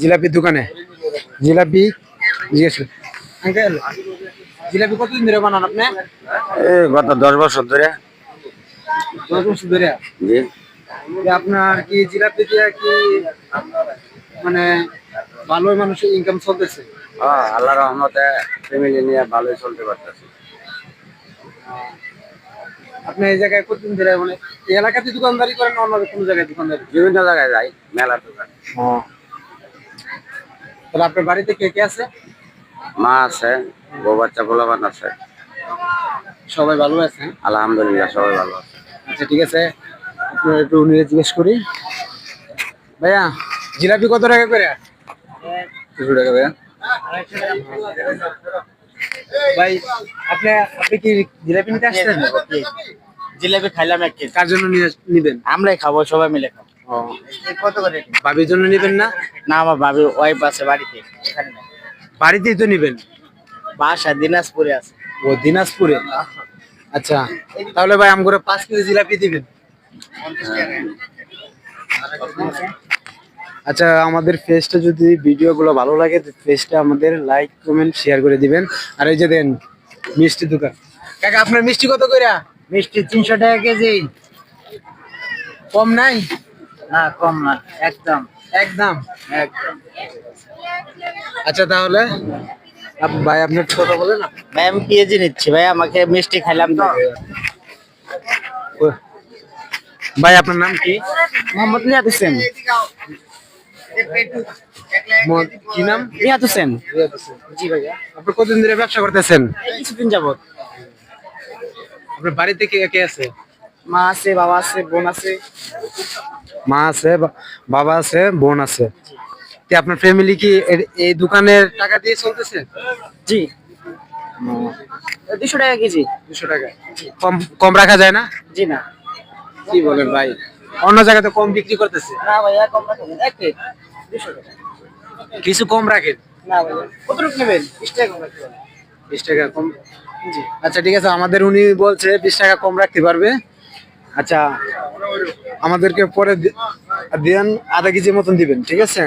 জিলাপির দোকানে জিলাপি জিজ্ঞেস করি। আঙ্কেল, জিলাপি কতদিন ধরে বানান আপনি? গত 10 বছর ধরে। 10 বছর ধরে? জি। আপনার কি জিলাপি দিয়ে কি মানে ভালোই মানুষের ইনকাম চলতেছে? আল্লাহর রহমতে ফ্যামিলি নিয়ে ভালোই চলতে পারতেছি। আপনি এই জায়গায় কতদিন ধরে মানে এই এলাকাতে দোকানদারি করেন না অন্য কোনো জায়গায় দোকানদারি? বিভিন্ন জায়গায় যাই, মেলার দোকান। তাহলে আপনার বাড়িতে কে কে আছে? মা আছে, বউ বাচ্চা পোলাপান আছে। সবাই ভালো আছে? আলহামদুলিল্লাহ সবাই ভালো আছে। আচ্ছা ঠিক আছে, আপনার একটু নিয়ে জিজ্ঞেস করি। ভাইয়া, জিলাপি কত টাকা করে? 200 টাকা ভাইয়া। ভাই, আপনি আপনি কি জিলাপি নিতে আসছেন? জিলাপি খাইলাম এক কেজি। কার জন্য নিবেন? আমরাই খাবো, সবাই মিলে খাবো। কত করে? ভাবির জন্য নিবেন না? না, আমার ভাবি ওয়াইফ আছে বাড়িতে, এখানে নাই। বাড়িতেই তো নিবেন? বাসা দিনাজপুরে আছে। ও, দিনাজপুরে। আচ্ছা, তাহলে ভাই আমগরে 5 কেজি জিলাপি দিবেন। আচ্ছা, আমাদের পেজটা যদি ভিডিওগুলো ভালো লাগে পেজটা আমাদের লাইক কমেন্ট শেয়ার করে দিবেন। আর এই যে দেন মিষ্টি দোকান। কাকা, আপনার মিষ্টি কত কইরা? মিষ্টি 300 টাকা কেজি। কম নাই? না, কম না, একদম একদম। একদম। আচ্ছা তাহলে ভাই আপনার কথা বলেন না। ভাই আমি কেজি নিচ্ছি ভাই, আমাকে মিষ্টি খাইলাম তো। ভাই আপনার নাম কি? মোহাম্মদ নিয়াত হোসেন। কি নাম? নিয়াত হোসেন। জি ভাইয়া। আপনি কতদিন ধরে ব্যবসা করতেছেন? কিছুদিন যাবত। আপনার বাড়িতে কে কে আছে? মা আছে, বাবা আছে, বোন আছে। মা আছে, বাবা আছে, বোন আছে। আপনার ফ্যামিলি কি এই দোকানের টাকা দিয়ে চলতেছে? জি। 200 টাকা কেজি। 200 টাকা। কম কম রাখা যায় না? জি না। কি বলেন ভাই, অন্য জায়গায় তো কম বিক্রি করতেছে। না ভাইয়া, কম রাখবেন। এক প্লেট 200 টাকা। কিছু কম রাখেন। না ভাইয়া, কতটুকু নেবেন? 20 টাকা কম রাখতে পারবেন। 20 টাকা কম? জি। আচ্ছা ঠিক আছে, আমাদের উনি বলছে 20 টাকা কম রাখতে পারবে। আচ্ছা, আমাদেরকে পরে দেন আধা কেজি মতন দিবেন, ঠিক আছে?